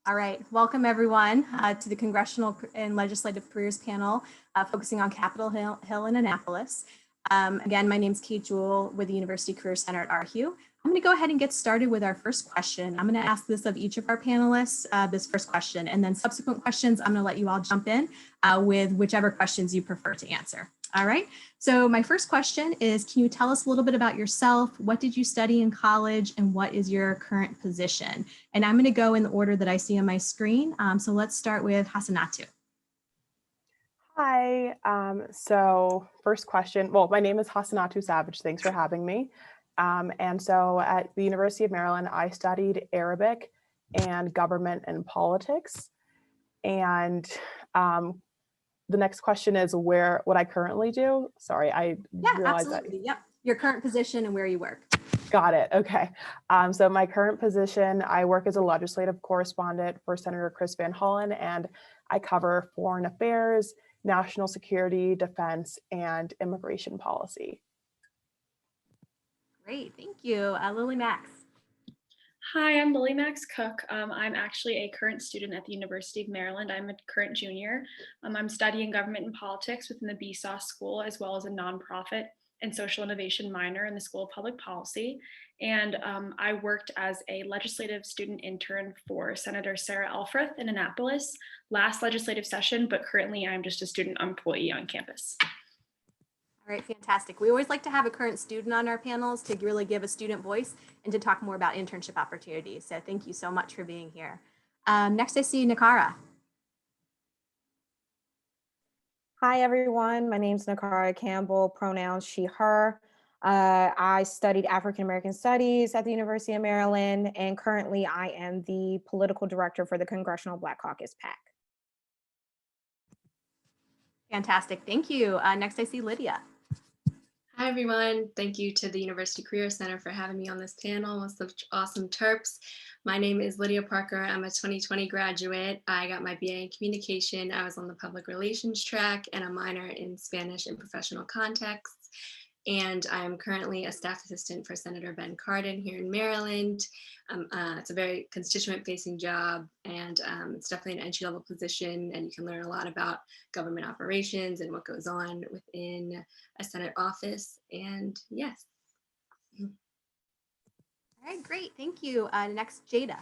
All right, welcome everyone to the Congressional and Legislative Careers Panel focusing on Capitol Hill in Annapolis. Again, my name is Kate Jewell with the University Career Center at RHU. I'm going to go ahead and get started with our first question. I'm going to ask this of each of our panelists, this first question, and then subsequent questions, I'm going to let you all jump in with whichever questions you prefer to answer. All right, so my first question is, can you tell us a little bit about yourself? What did you study in college and what is your current position? And I'm going to go in the order that I see on my screen. So let's start with Hasanatu. Hi, so first question, well, my name is Hasanatu Savage. Thanks for having me. And so at the University of Maryland, I studied Arabic and government and politics. And the next question is what I currently do. Sorry, I realized absolutely. Yep, your current position and where you work. Got it. Okay. So my current position, I work as a legislative correspondent for Senator Chris Van Hollen, and I cover foreign affairs, national security, defense, and immigration policy. Great, thank you. Lily Max. Hi, I'm Lily Max Cook. I'm actually a current student at the University of Maryland. I'm a current junior. I'm studying government and politics within the BSOS school, as well as a nonprofit and social innovation minor in the School of Public Policy. And I worked as a legislative student intern for Senator Sarah Elfreth in Annapolis last legislative session, but currently I'm just a student employee on campus. All right, fantastic. We always like to have a current student on our panels to really give a student voice and to talk more about internship opportunities. So thank you so much for being here. Next, I see Nakara. Hi, everyone. My name is Nakara Campbell, pronouns she, her. I studied African American Studies at the University of Maryland, and currently I am the political director for the Congressional Black Caucus PAC. Fantastic, thank you. Next, I see Lydia. Hi, everyone. Thank you to the University Career Center for having me on this panel with such awesome terps. My name is Lydia Parker. I'm a 2020 graduate. I got my BA in communication. I was on the public relations track and a minor in Spanish and professional contexts. And I'm currently a staff assistant for Senator Ben Cardin here in Maryland. It's a very constituent-facing job, and it's definitely an entry-level position, and you can learn a lot about government operations and what goes on within a Senate office, and yes. All right, great, thank you. Next, Jada.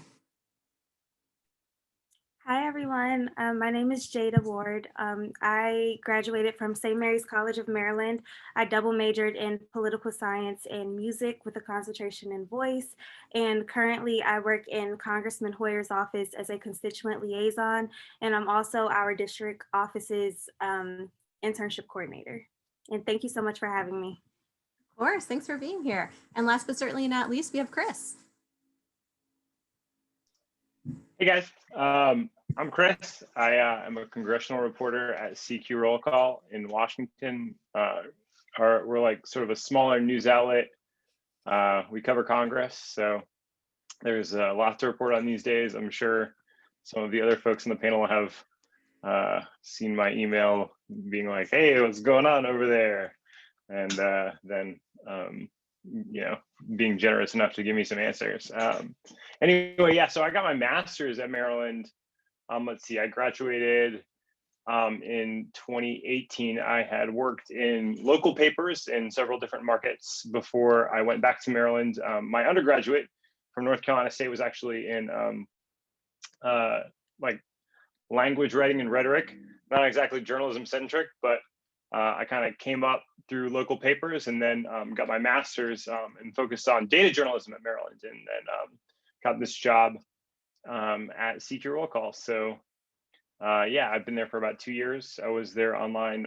Hi, everyone. My name is Jada Ward. I graduated from St. Mary's College of Maryland. I double majored in political science and music with a concentration in voice. And currently I work in Congressman Hoyer's office as a constituent liaison. And I'm also our district office's internship coordinator. And thank you so much for having me. Of course, thanks for being here. And last but certainly not least, we have Chris. Hey guys, I'm Chris. I am a congressional reporter at CQ Roll Call in Washington. We're like sort of a smaller news outlet. We cover Congress, so there's a lot to report on these days. I'm sure some of the other folks on the panel have seen my email being like, hey, what's going on over there? And then you know, being generous enough to give me some answers. Anyway, yeah, so I got my master's at Maryland. Let's see, I graduated in 2018. I had worked in local papers in several different markets before I went back to Maryland. My undergraduate from North Carolina State was actually in like language writing and rhetoric, not exactly journalism centric, but I kind of came up through local papers and then got my master's and focused on data journalism at Maryland, and then got this job at CQ Roll Call. So yeah, I've been there for about 2 years. I was their online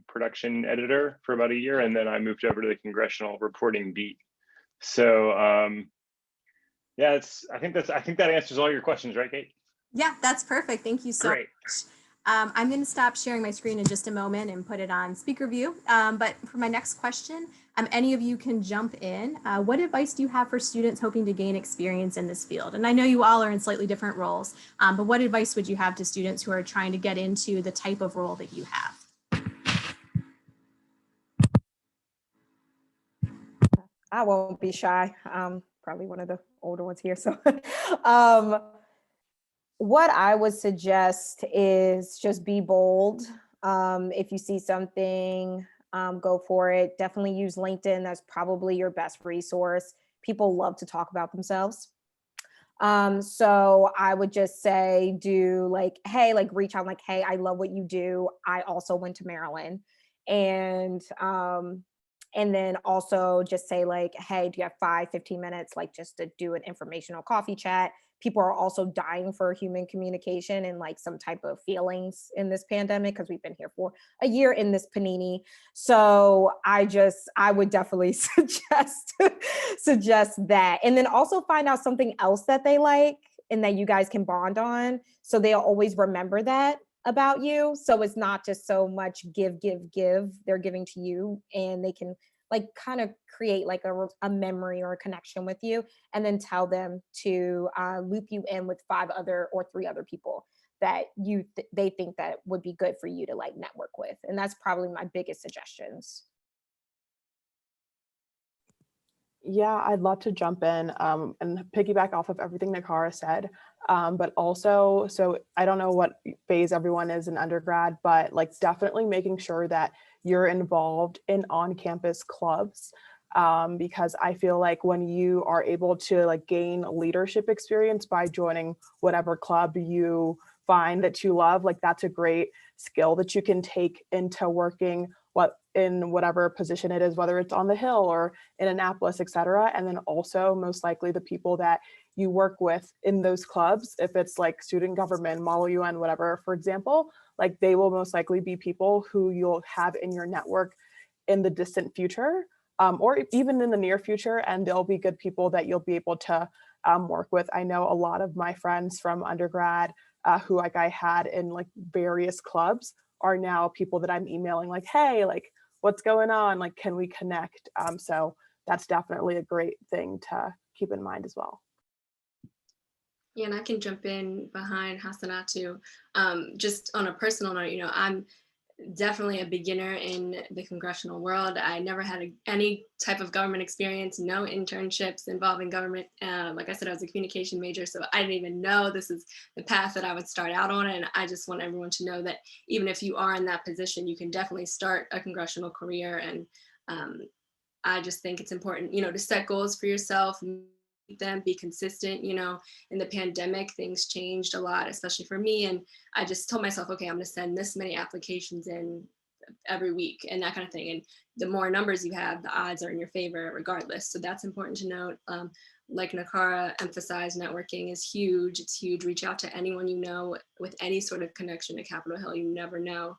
production editor for about a year, and then I moved over to the congressional reporting beat. So yeah, I think that answers all your questions, right, Kate? Yeah, that's perfect. Thank you so much. I'm going to stop sharing my screen in just a moment and put it on speaker view. But for my next question, any of you can jump in. What advice do you have for students hoping to gain experience in this field? And I know you all are in slightly different roles, but what advice would you have to students who are trying to get into the type of role that you have? I won't be shy. I'm probably one of the older ones here. So what I would suggest is just be bold. If you see something, go for it. Definitely use LinkedIn. That's probably your best resource. People love to talk about themselves. So I would just say, do like, hey, like reach out like, hey, I love what you do. I also went to Maryland. And then also just say like, hey, do you have 5-15 minutes, like just to do an informational coffee chat? People are also dying for human communication and like some type of feelings in this pandemic because we've been here for a year in this panini. So I would definitely suggest that. And then also find out something else that they like and that you guys can bond on. So they'll always remember that about you. So it's not just so much give, they're giving to you, and they can like kind of create like a memory or a connection with you, and then tell them to loop you in with 5 other or 3 other people that they think that would be good for you to like network with. And that's probably my biggest suggestions. Yeah, I'd love to jump in and piggyback off of everything that Cara said. But also, so I don't know what phase everyone is in undergrad, but like definitely making sure that you're involved in on-campus clubs. Because I feel like when you are able to like gain leadership experience by joining whatever club you find that you love, like that's a great skill that you can take into working in whatever position it is, whether it's on the Hill or in Annapolis, et cetera. And then also most likely the people that you work with in those clubs, if it's like student government, Model UN, whatever, for example, like they will most likely be people who you'll have in your network in the distant future, or even in the near future, and they'll be good people that you'll be able to work with. I know a lot of my friends from undergrad who like I had in like various clubs are now people that I'm emailing like, hey, like what's going on? Like, can we connect? So that's definitely a great thing to keep in mind as well. Yeah, and I can jump in behind Hassanatu. Just on a personal note, I'm definitely a beginner in the congressional world. I never had any type of government experience, no internships involving government. Like I said, I was a communication major, so I didn't even know this is the path that I would start out on. And I just want everyone to know that even if you are in that position, you can definitely start a congressional career. And I just think it's important, to set goals for yourself, them, be consistent. In the pandemic, things changed a lot, especially for me. And I just told myself, okay, I'm going to send this many applications in every week and that kind of thing. And the more numbers you have, the odds are in your favor regardless. So that's important to note. Like Nakara emphasized, networking is huge. It's huge. Reach out to anyone you know with any sort of connection to Capitol Hill. You never know.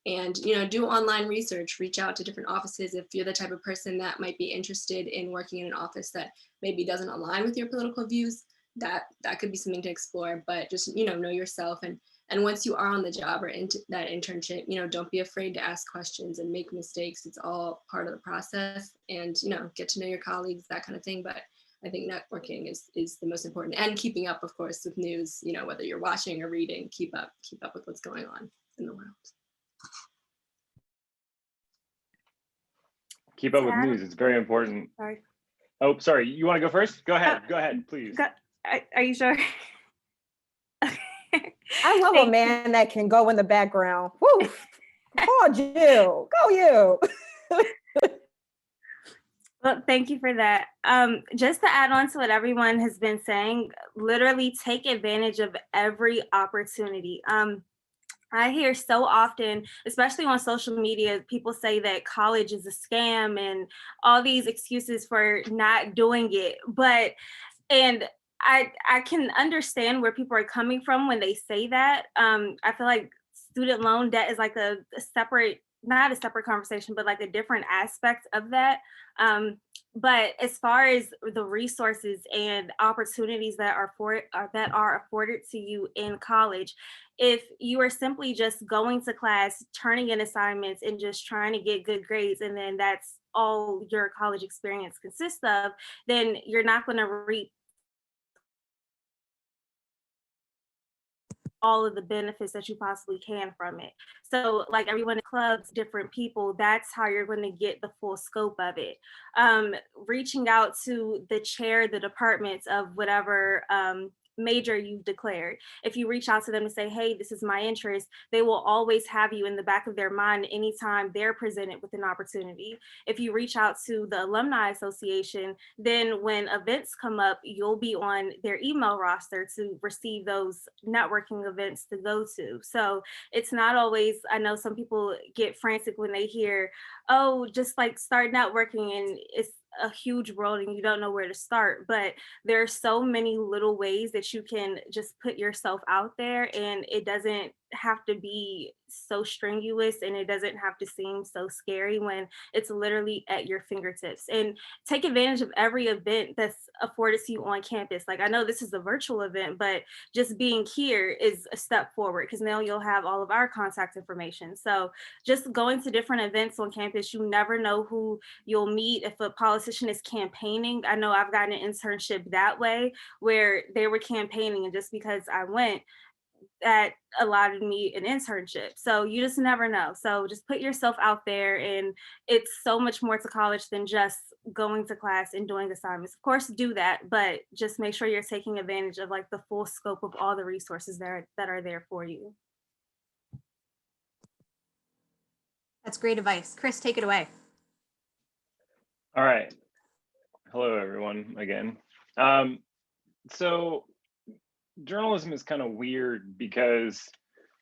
And, do online research, reach out to different offices. If you're the type of person that might be interested in working in an office that maybe doesn't align with your political views, that could be something to explore. But just, know yourself. And once you are on the job or into that internship, don't be afraid to ask questions and make mistakes. It's all part of the process. And, get to know your colleagues, that kind of thing. But I think networking is the most important. And keeping up, of course, with news, whether you're watching or reading, keep up with what's going on in the world. Keep up with news. It's very important. Sorry. Oh, sorry. You want to go first? Go ahead. Go ahead, please. Are you sure? I love a man that can go in the background. Woo! Applaud you. Go you. Well, thank you for that. Just to add on to what everyone has been saying, literally take advantage of every opportunity. I hear so often, especially on social media, people say that college is a scam and all these excuses for not doing it. And I can understand where people are coming from when they say that. I feel like student loan debt is like a separate, not a separate conversation, but like a different aspect of that. But as far as the resources and opportunities that are afforded to you in college, if you are simply just going to class, turning in assignments, and just trying to get good grades, and then that's all your college experience consists of, then you're not going to reap all of the benefits that you possibly can from it. So like everyone in clubs, different people, that's how you're going to get the full scope of it. Reaching out to the chair, the departments of whatever major you've declared. If you reach out to them and say, hey, this is my interest, they will always have you in the back of their mind anytime they're presented with an opportunity. If you reach out to the Alumni Association, then when events come up, you'll be on their email roster to receive those networking events to go to. So it's not always, I know some people get frantic when they hear, oh, just like start networking and it's a huge world and you don't know where to start, but there are so many little ways that you can just put yourself out there, and it doesn't have to be so strenuous and it doesn't have to seem so scary when it's literally at your fingertips. And take advantage of every event that's afforded to you on campus. Like, I know this is a virtual event, but just being here is a step forward because now you'll have all of our contact information. So just going to different events on campus, you never know who you'll meet. If a politician is campaigning, I know I've gotten an internship that way where they were campaigning, and just because I went, that allowed me an internship. So you just never know. So just put yourself out there, and it's so much more to college than just going to class and doing assignments. Of course, do that, but just make sure you're taking advantage of like the full scope of all the resources that are there for you. That's great advice. Chris, take it away. All right. Hello, everyone, again. So journalism is kind of weird because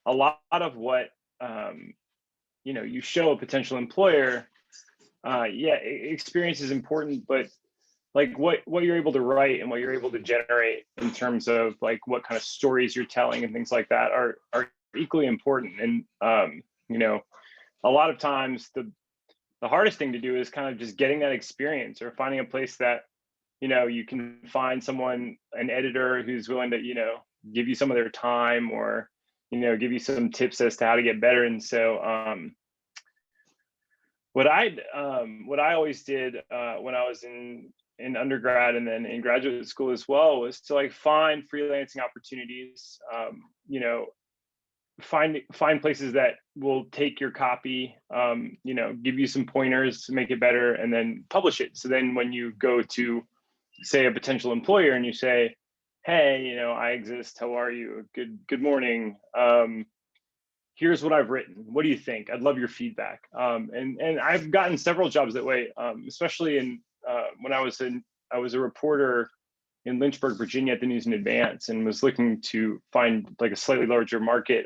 a lot of what, you show a potential employer, experience is important, but like what you're able to write and what you're able to generate in terms of like what kind of stories you're telling and things like that are equally important. And, a lot of times the hardest thing to do is kind of just getting that experience or finding a place that, you can find someone, an editor who's willing to, give you some of their time or, give you some tips as to how to get better. And so what I always did when I was in undergrad and then in graduate school as well was to like find freelancing opportunities, find places that will take your copy, give you some pointers to make it better and then publish it. So then when you go to say a potential employer and you say, hey, I exist, how are you? Good morning. Here's what I've written. What do you think? I'd love your feedback. And I've gotten several jobs that way, especially in when I was a reporter in Lynchburg, Virginia at the News in Advance and was looking to find like a slightly larger market.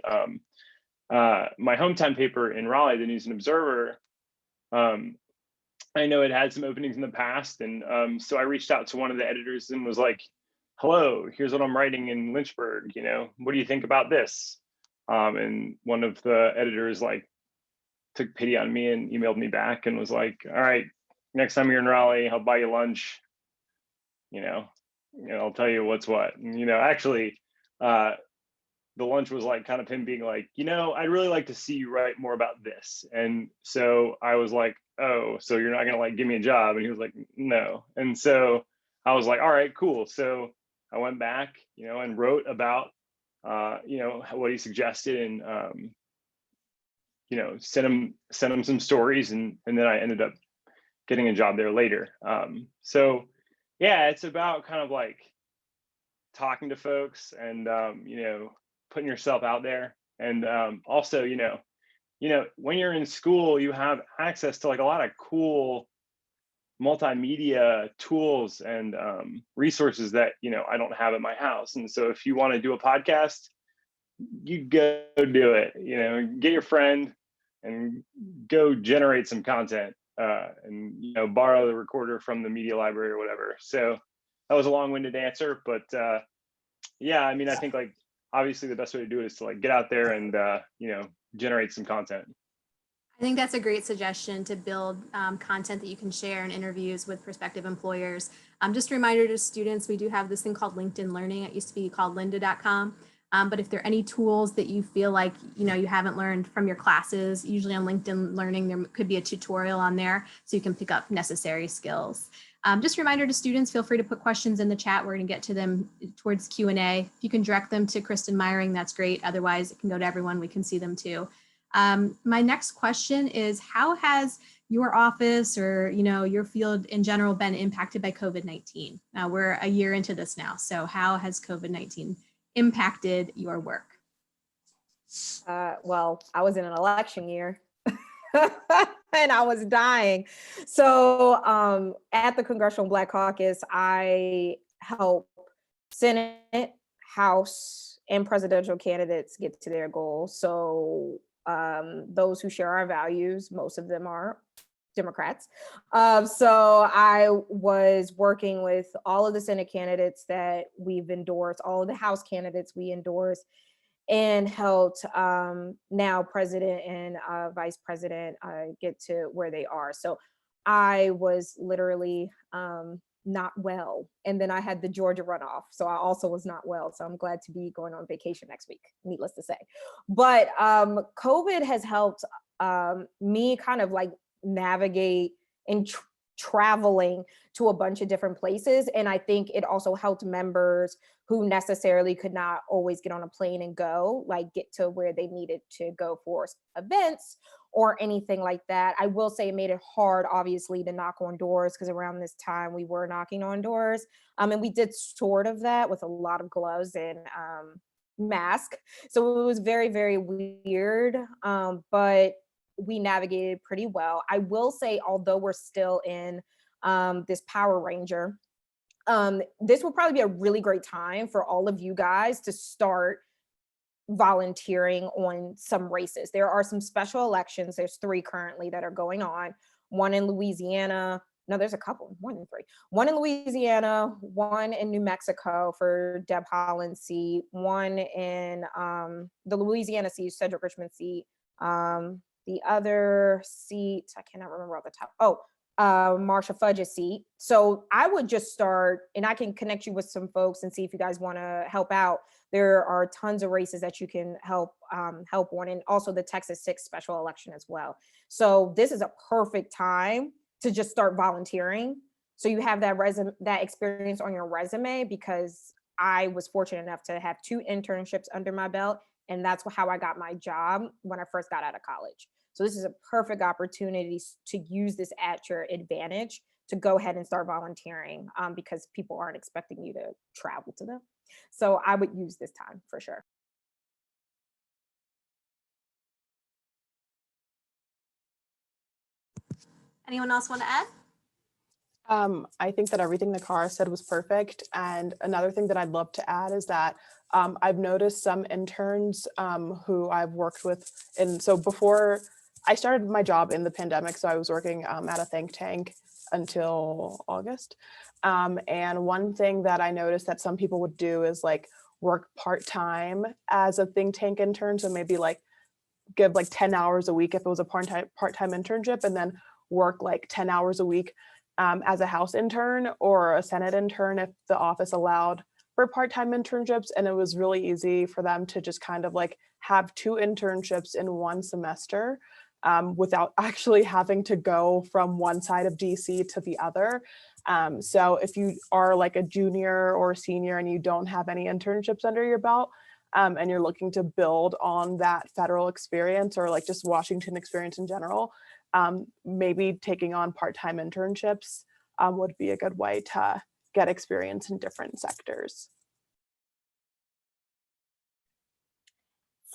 My hometown paper in Raleigh, the News and Observer, I know it had some openings in the past. And so I reached out to one of the editors and was like, hello, here's what I'm writing in Lynchburg. What do you think about this? And one of the editors like took pity on me and emailed me back and was like, all right, next time you're in Raleigh, I'll buy you lunch. I'll tell you what's what. And, actually, the lunch was like kind of him being like, I'd really like to see you write more about this. And so I was like, oh, so you're not going to like give me a job? And he was like, no. And so I was like, all right, cool. So I went back, and wrote about, what he suggested and, sent him some stories. And then I ended up getting a job there later. So yeah, it's about kind of like talking to folks and, putting yourself out there. And also, when you're in school, you have access to like a lot of cool multimedia tools and resources that, I don't have at my house. And so if you want to do a podcast, you go do it, get your friend and go generate some content and, borrow the recorder from the media library or whatever. So that was a long-winded answer, but yeah, I mean, I think like, obviously the best way to do it is to like get out there and, generate some content. I think that's a great suggestion to build content that you can share in interviews with prospective employers. Just a reminder to students, we do have this thing called LinkedIn Learning. It used to be called lynda.com. But if there are any tools that you feel like, you haven't learned from your classes, usually on LinkedIn Learning, there could be a tutorial on there so you can pick up necessary skills. Just a reminder to students, feel free to put questions in the chat. We're going to get to them towards Q&A. If you can direct them to Kristen Meyering, that's great. Otherwise, it can go to everyone. We can see them too. My next question is, how has your office or, your field in general been impacted by COVID-19? Now we're a year into this now. So how has COVID-19 impacted your work? Well, I was in an election year and I was dying. So at the Congressional Black Caucus, I help Senate, House, and presidential candidates get to their goals. So those who share our values, most of them are Democrats. So I was working with all of the Senate candidates that we've endorsed, all of the House candidates we endorsed, and helped now president and vice president get to where they are. So I was literally not well. And then I had the Georgia runoff. So I also was not well. So I'm glad to be going on vacation next week, needless to say. But COVID has helped me kind of like navigate and traveling to a bunch of different places. And I think it also helped members who necessarily could not always get on a plane and go, like get to where they needed to go for events or anything like that. I will say it made it hard, obviously, to knock on doors, because around this time we were knocking on doors. And we did sort of that with a lot of gloves and mask. So it was very, very weird, but we navigated pretty well. I will say, although we're still in this Power Ranger, this will probably be a really great time for all of you guys to start volunteering on some races. There are some special elections. There's 3 currently that are going on. One in Louisiana. No, there's a couple, more than 3. One in Louisiana, one in New Mexico for Deb Holland's seat, one in the Louisiana seat, Cedric Richmond seat. The other seat, I cannot remember off the top. Marsha Fudge's seat. So I would just start, and I can connect you with some folks and see if you guys want to help out. There are tons of races that you can help on, and also the Texas 6 special election as well. So this is a perfect time to just start volunteering. So you have that experience on your resume, because I was fortunate enough to have 2 internships under my belt, and that's how I got my job when I first got out of college. So this is a perfect opportunity to use this at your advantage to go ahead and start volunteering, because people aren't expecting you to travel to them. So I would use this time for sure. Anyone else want to add? I think that everything Nakara said was perfect. And another thing that I'd love to add is that I've noticed some interns who I've worked with. And so before I started my job in the pandemic, so I was working at a think tank until August. And one thing that I noticed that some people would do is like work part-time as a think tank intern. So maybe like give like 10 hours a week if it was a part-time internship, and then work like 10 hours a week as a House intern or a Senate intern if the office allowed for part-time internships. And it was really easy for them to just kind of like have 2 internships in one semester without actually having to go from one side of DC to the other. So if you are like a junior or a senior and you don't have any internships under your belt, and you're looking to build on that federal experience or like just Washington experience in general, maybe taking on part-time internships would be a good way to get experience in different sectors.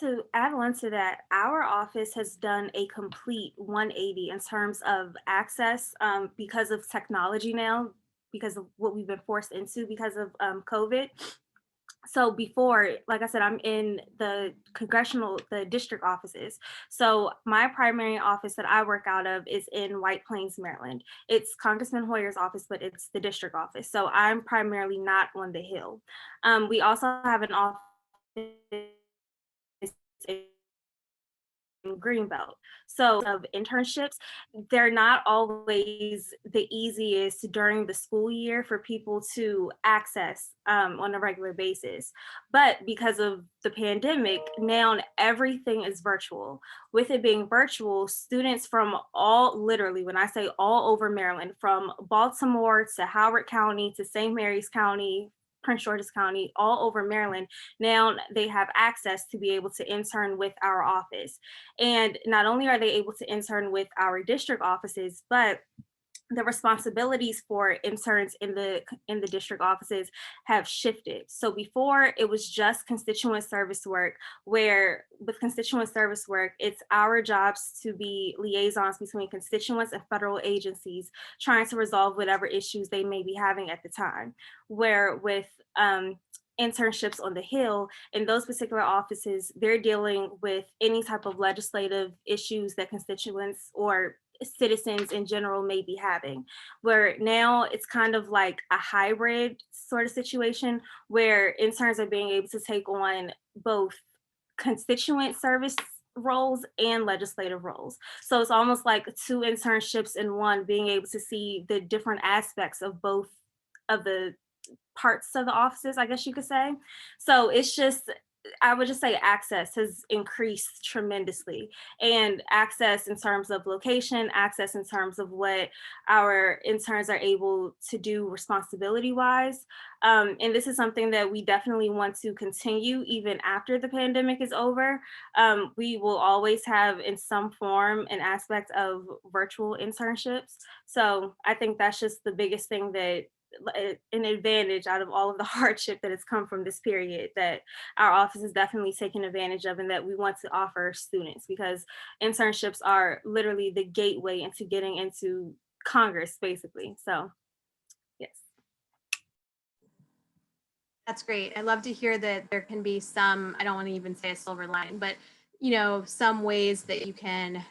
To add on to that, our office has done a complete 180 in terms of access because of technology now, because of what we've been forced into because of COVID. So before, like I said, I'm in the the district offices. So my primary office that I work out of is in White Plains, Maryland. It's Congressman Hoyer's office, but it's the district office. So I'm primarily not on the Hill. We also have an office in Greenbelt. So of internships, they're not always the easiest during the school year for people to access on a regular basis. But because of the pandemic, now everything is virtual. With it being virtual, students from literally, when I say all over Maryland, from Baltimore to Howard County to St. Mary's County, Prince George's County, all over Maryland, now they have access to be able to intern with our office. And not only are they able to intern with our district offices, but the responsibilities for interns in the district offices have shifted. So before it was just constituent service work, where with constituent service work, it's our jobs to be liaisons between constituents and federal agencies trying to resolve whatever issues they may be having at the time. Where with internships on the Hill, in those particular offices, they're dealing with any type of legislative issues that constituents or citizens in general may be having, where now it's kind of like a hybrid sort of situation where interns are being able to take on both constituent service roles and legislative roles. So it's almost like two internships in one, being able to see the different aspects of both of the parts of the offices, I guess you could say. So it's just, I would just say access has increased tremendously, and access in terms of location, access in terms of what our interns are able to do responsibility wise. And this is something that we definitely want to continue even after the pandemic is over. We will always have in some form an aspect of virtual internships. So I think that's just the biggest thing that an advantage out of all of the hardship that has come from this period that our office is definitely taking advantage of, and that we want to offer students, because internships are literally the gateway into getting into Congress, basically. So, yes. That's great. I love to hear that there can be some, I don't want to even say a silver lining, but some ways that you can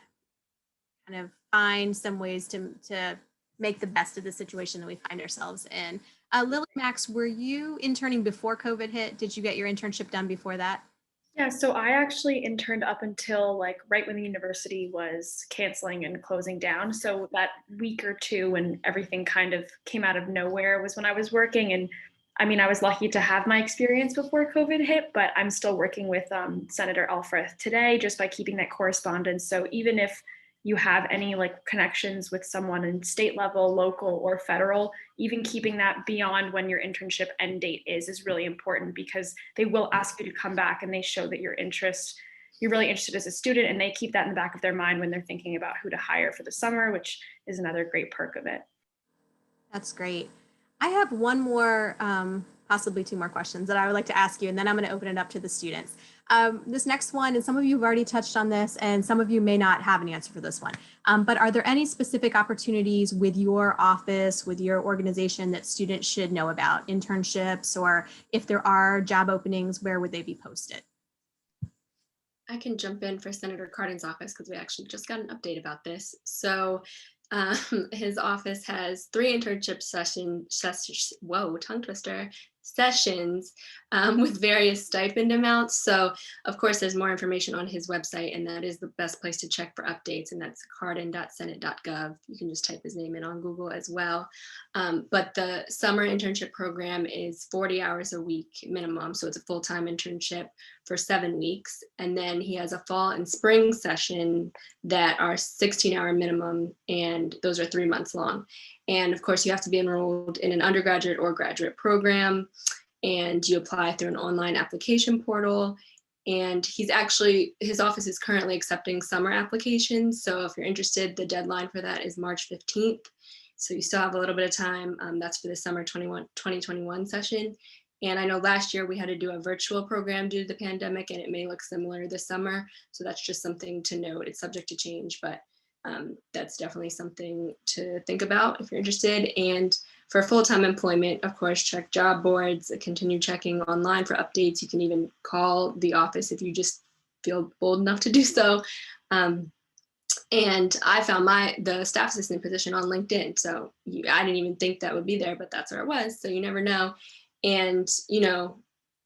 kind of find some ways to make the best of the situation that we find ourselves in. Lily Max, were you interning before COVID hit? Did you get your internship done before that? Yeah, so I actually interned up until like right when the university was canceling and closing down. So that week or two when everything kind of came out of nowhere was when I was working. And I mean, I was lucky to have my experience before COVID hit, but I'm still working with Senator Alfreth today just by keeping that correspondence. So even if you have any like connections with someone in state level, local, or federal, even keeping that beyond when your internship end date is really important, because they will ask you to come back and they show that you're really interested as a student, and they keep that in the back of their mind when they're thinking about who to hire for the summer, which is another great perk of it. That's great. I have one more, possibly two more questions that I would like to ask you, and then I'm going to open it up to the students. This next one, and some of you have already touched on this, and some of you may not have an answer for this one, but are there any specific opportunities with your office, with your organization that students should know about? Internships, or if there are job openings, where would they be posted? I can jump in for Senator Cardin's office because we actually just got an update about this. So his office has 3 internship sessions, whoa, tongue twister, sessions with various stipend amounts. So of course, there's more information on his website, and that is the best place to check for updates. And that's cardin.senate.gov. You can just type his name in on Google as well. But the summer internship program is 40 hours a week minimum. So it's a full-time internship for 7 weeks. And then he has a fall and spring session that are 16-hour minimum, and those are 3 months long. And of course, you have to be enrolled in an undergraduate or graduate program, and you apply through an online application portal. And his office is currently accepting summer applications. So if you're interested, the deadline for that is March 15th. So you still have a little bit of time. That's for the summer 2021 session. And I know last year we had to do a virtual program due to the pandemic, and it may look similar this summer. So that's just something to note. It's subject to change, but that's definitely something to think about if you're interested. And for full-time employment, of course, check job boards, continue checking online for updates. You can even call the office if you just feel bold enough to do so. And I found the staff assistant position on LinkedIn. So I didn't even think that would be there, but that's where it was. So you never know. And,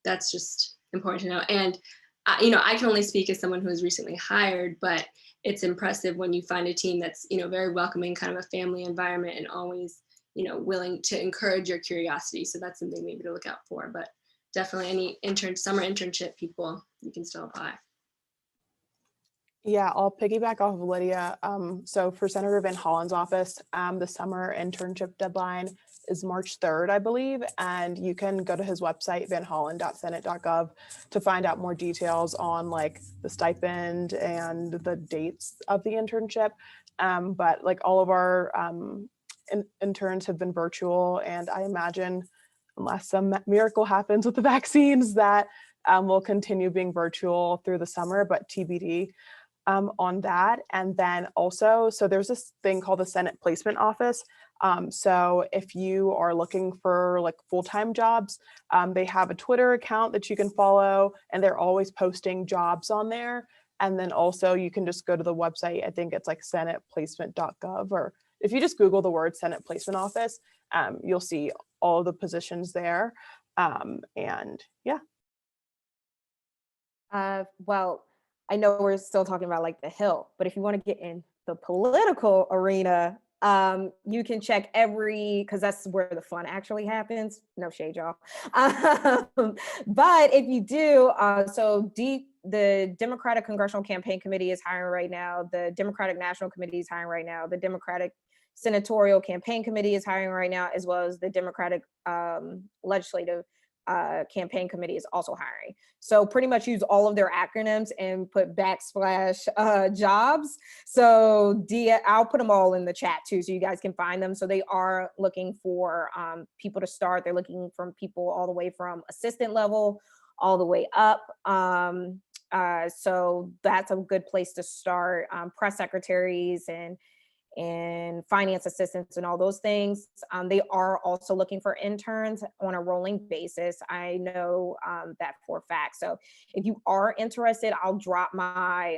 that's just important to know. And, I can only speak as someone who was recently hired, but it's impressive when you find a team that's, very welcoming, kind of a family environment, and always, willing to encourage your curiosity. So that's something maybe to look out for, but definitely any summer internship people, you can still apply. Yeah, I'll piggyback off of Lydia. So for Senator Van Hollen's office, the summer internship deadline is March 3rd, I believe, and you can go to his website, vanhollen.senate.gov, to find out more details on like the stipend and the dates of the internship. But like all of our interns have been virtual, and I imagine, unless some miracle happens with the vaccines, that will continue being virtual through the summer, but TBD on that. And then also, so there's this thing called the Senate Placement Office. So if you are looking for like full-time jobs, they have a Twitter account that you can follow, and they're always posting jobs on there. And then also you can just go to the website. I think it's like senateplacement.gov, or if you just Google the word Senate Placement Office, you'll see all of the positions there. And yeah. Well, I know we're still talking about like the Hill, but if you want to get in the political arena, you can check because that's where the fun actually happens. No shade, y'all. But if you do, the Democratic Congressional Campaign Committee is hiring right now. The Democratic National Committee is hiring right now. The Democratic Senatorial Campaign Committee is hiring right now, as well as the Democratic Legislative Campaign Committee is also hiring. So pretty much use all of their acronyms and put / jobs. So I'll put them all in the chat too, so you guys can find them. So they are looking for people to start. They're looking for people all the way from assistant level all the way up. So that's a good place to start. Press secretaries and finance assistants and all those things. They are also looking for interns on a rolling basis. I know that for a fact. So if you are interested, I'll drop my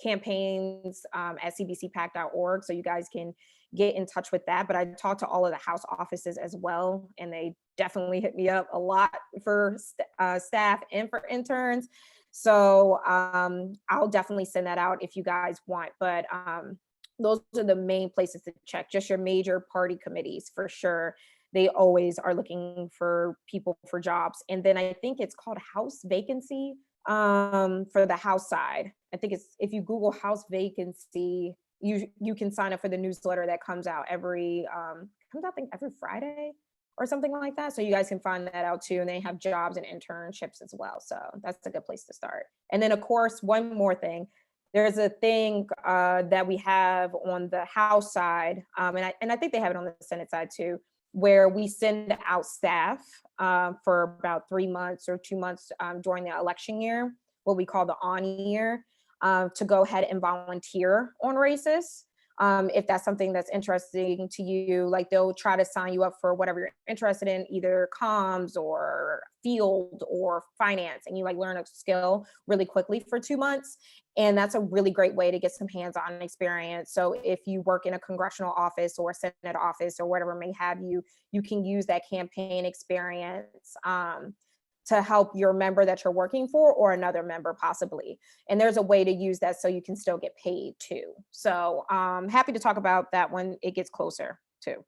campaigns at cbcpac.org, so you guys can get in touch with that. But I talked to all of the House offices as well, and they definitely hit me up a lot for staff and for interns. So I'll definitely send that out if you guys want. But those are the main places to check. Just your major party committees for sure. They always are looking for people for jobs. And then I think it's called House Vacancy for the House side. I think it's, if you Google House Vacancy, you can sign up for the newsletter that comes out every Friday or something like that. So you guys can find that out too. And they have jobs and internships as well. So that's a good place to start. And then of course, one more thing. There's a thing that we have on the House side, and I think they have it on the Senate side too, where we send out staff for about 3 months or 2 months during the election year, what we call the on year, to go ahead and volunteer on races. If that's something that's interesting to you, like they'll try to sign you up for whatever you're interested in, either comms or field or finance, and you like learn a skill really quickly for 2 months. And that's a really great way to get some hands-on experience. So if you work in a congressional office or a Senate office or whatever may have you, you can use that campaign experience to help your member that you're working for or another member possibly. And there's a way to use that so you can still get paid too. So happy to talk about that when it gets closer too.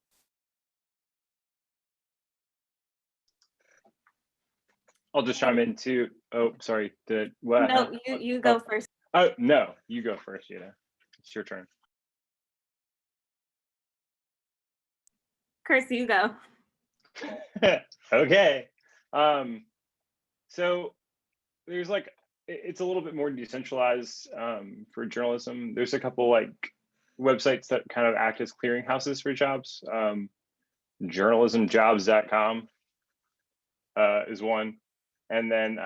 I'll just chime in too. Oh, sorry. No, you go first. Oh, no, you go first, Jada. It's your turn. Chris, you go. Okay. So there's like, it's a little bit more decentralized for journalism. There's a couple like websites that kind of act as clearinghouses for jobs. Journalismjobs.com is one. And then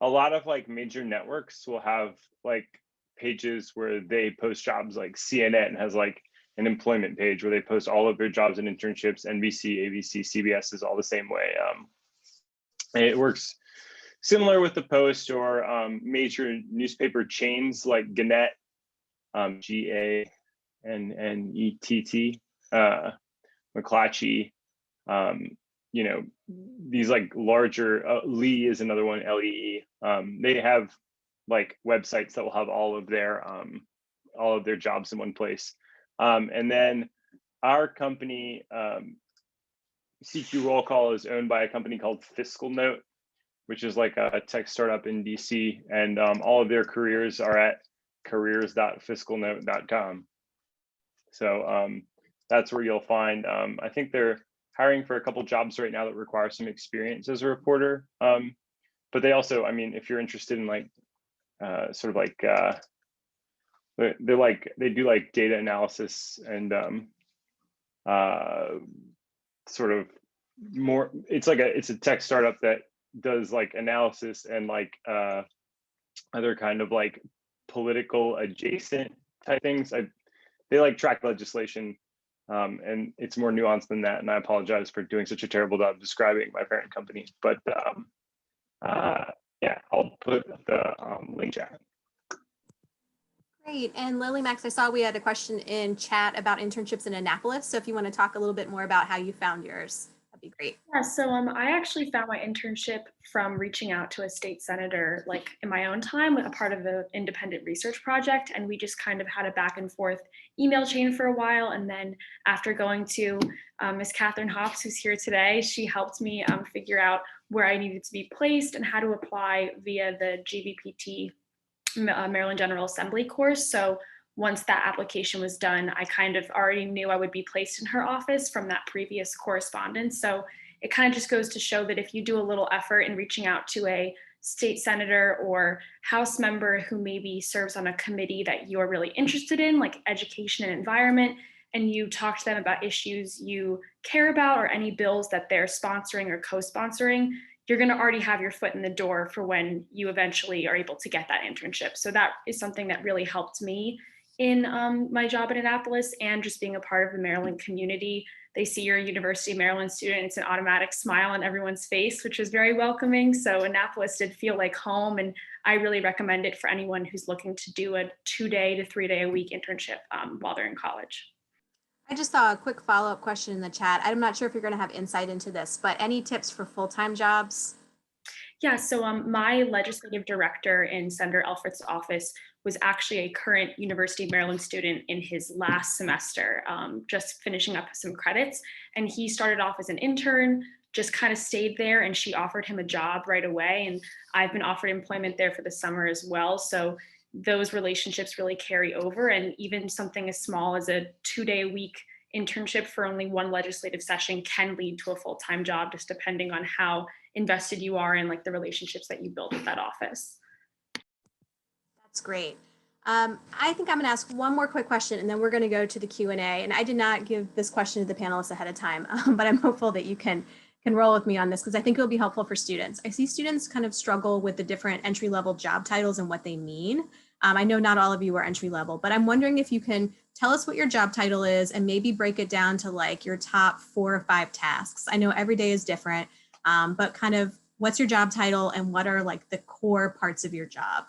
a lot of like major networks will have like pages where they post jobs. Like CNN has like an employment page where they post all of their jobs and internships. NBC, ABC, CBS is all the same way. And it works similar with the Post or major newspaper chains like Gannett, GANNETT, McClatchy, you know, these like larger, Lee is another one, LEE. They have like websites that will have all of their jobs in one place. And then our company, CQ Roll Call, is owned by a company called Fiscal Note. which is like a tech startup in DC, and all of their careers are at careers.fiscalnote.com. So that's where you'll find, I think they're hiring for a couple jobs right now that require some experience as a reporter. But they also, I mean, if you're interested in like, sort of like, they do like data analysis and sort of more, it's a tech startup that does like analysis and like other kind of like political adjacent type things. They like track legislation, and it's more nuanced than that. And I apologize for doing such a terrible job describing my parent company, but yeah, I'll put the link chat. Great. And Lily Max, I saw we had a question in chat about internships in Annapolis. So if you want to talk a little bit more about how you found yours, that'd be great. Yeah, so I actually found my internship from reaching out to a state senator, like in my own time, a part of the independent research project. And we just kind of had a back and forth email chain for a while. And then after going to Miss Catherine Hobbs, who's here today, she helped me figure out where I needed to be placed and how to apply via the GVPT Maryland General Assembly course. So once that application was done, I kind of already knew I would be placed in her office from that previous correspondence. So it kind of just goes to show that if you do a little effort in reaching out to a state senator or House member who maybe serves on a committee that you're really interested in, like education and environment, and you talk to them about issues you care about or any bills that they're sponsoring or co-sponsoring, you're going to already have your foot in the door for when you eventually are able to get that internship. So that is something that really helped me in my job at Annapolis, and just being a part of the Maryland community. They see you're a University of Maryland student, it's an automatic smile on everyone's face, which is very welcoming. So Annapolis did feel like home, and I really recommend it for anyone who's looking to do a 2-day to 3-day a week internship while they're in college. I just saw a quick follow-up question in the chat. I'm not sure if you're going to have insight into this, but any tips for full-time jobs? Yeah, so my legislative director in Senator Elford's office was actually a current University of Maryland student in his last semester, just finishing up some credits. And he started off as an intern, just kind of stayed there, and she offered him a job right away. And I've been offered employment there for the summer as well. So those relationships really carry over. And even something as small as a 2-day a week internship for only one legislative session can lead to a full-time job, just depending on how invested you are in like the relationships that you build with that office. That's great. I think I'm going to ask one more quick question, and then we're going to go to the Q&A. And I did not give this question to the panelists ahead of time, but I'm hopeful that you can roll with me on this, because I think it'll be helpful for students. I see students kind of struggle with the different entry-level job titles and what they mean. I know not all of you are entry-level, but I'm wondering if you can tell us what your job title is and maybe break it down to like your top 4 or 5 tasks. I know every day is different, but kind of what's your job title and what are like the core parts of your job?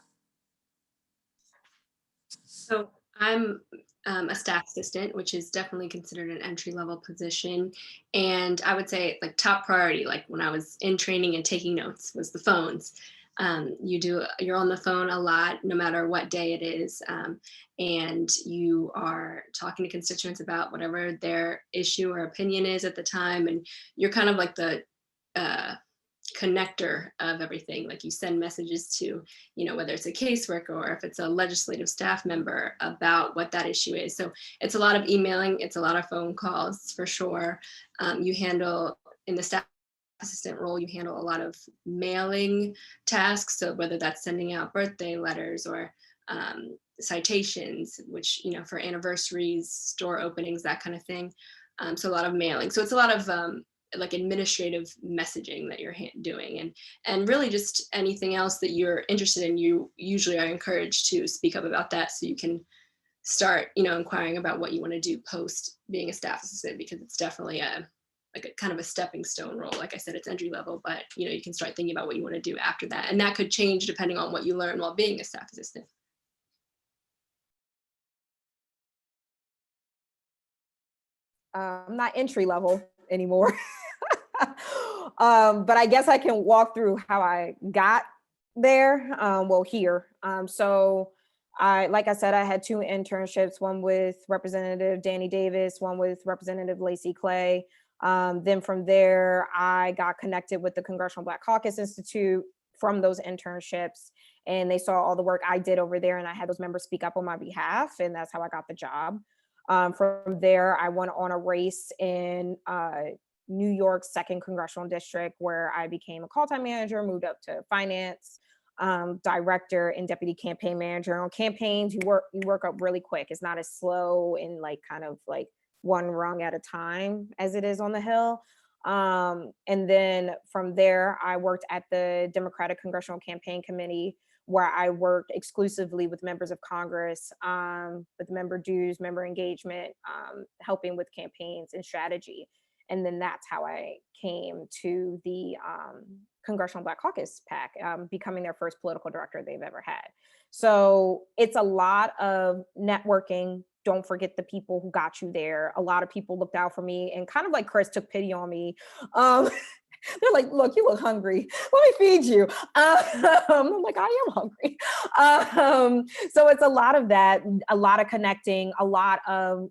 So I'm a staff assistant, which is definitely considered an entry-level position. And I would say like top priority, like when I was in training and taking notes, was the phones. You're on the phone a lot, no matter what day it is. And you are talking to constituents about whatever their issue or opinion is at the time. And you're kind of like the connector of everything. Like you send messages to, whether it's a caseworker or if it's a legislative staff member about what that issue is. So it's a lot of emailing, it's a lot of phone calls for sure. You handle, in the staff assistant role, you handle a lot of mailing tasks. So whether that's sending out birthday letters or citations, which, for anniversaries, store openings, that kind of thing. So a lot of mailing. So it's a lot of like administrative messaging that you're doing, and really just anything else that you're interested in. You usually are encouraged to speak up about that, so you can start, inquiring about what you want to do post being a staff assistant, because it's definitely a kind of a stepping stone role. Like I said, it's entry level, but you can start thinking about what you want to do after that, and that could change depending on what you learn while being a staff assistant. I'm not entry level anymore. But I guess I can walk through how I got there. Here. So like I said, I had 2 internships, one with Representative Danny Davis, one with Representative Lacey Clay. Then from there, I got connected with the Congressional Black Caucus Institute from those internships, and they saw all the work I did over there, and I had those members speak up on my behalf, and that's how I got the job. From there, I went on a race in New York's 2nd Congressional District, where I became a call time manager, moved up to finance director and deputy campaign manager. On campaigns, you work up really quick. It's not as slow and like kind of like one rung at a time as it is on the Hill. And then from there, I worked at the Democratic Congressional Campaign Committee, where I worked exclusively with members of Congress, with member dues, member engagement, helping with campaigns and strategy. And then that's how I came to the Congressional Black Caucus PAC, becoming their first political director they've ever had. So it's a lot of networking. Don't forget the people who got you there. A lot of people looked out for me and kind of like Chris took pity on me. They're like, look, you look hungry. Let me feed you. I'm like, I am hungry. So it's a lot of that, a lot of connecting, a lot of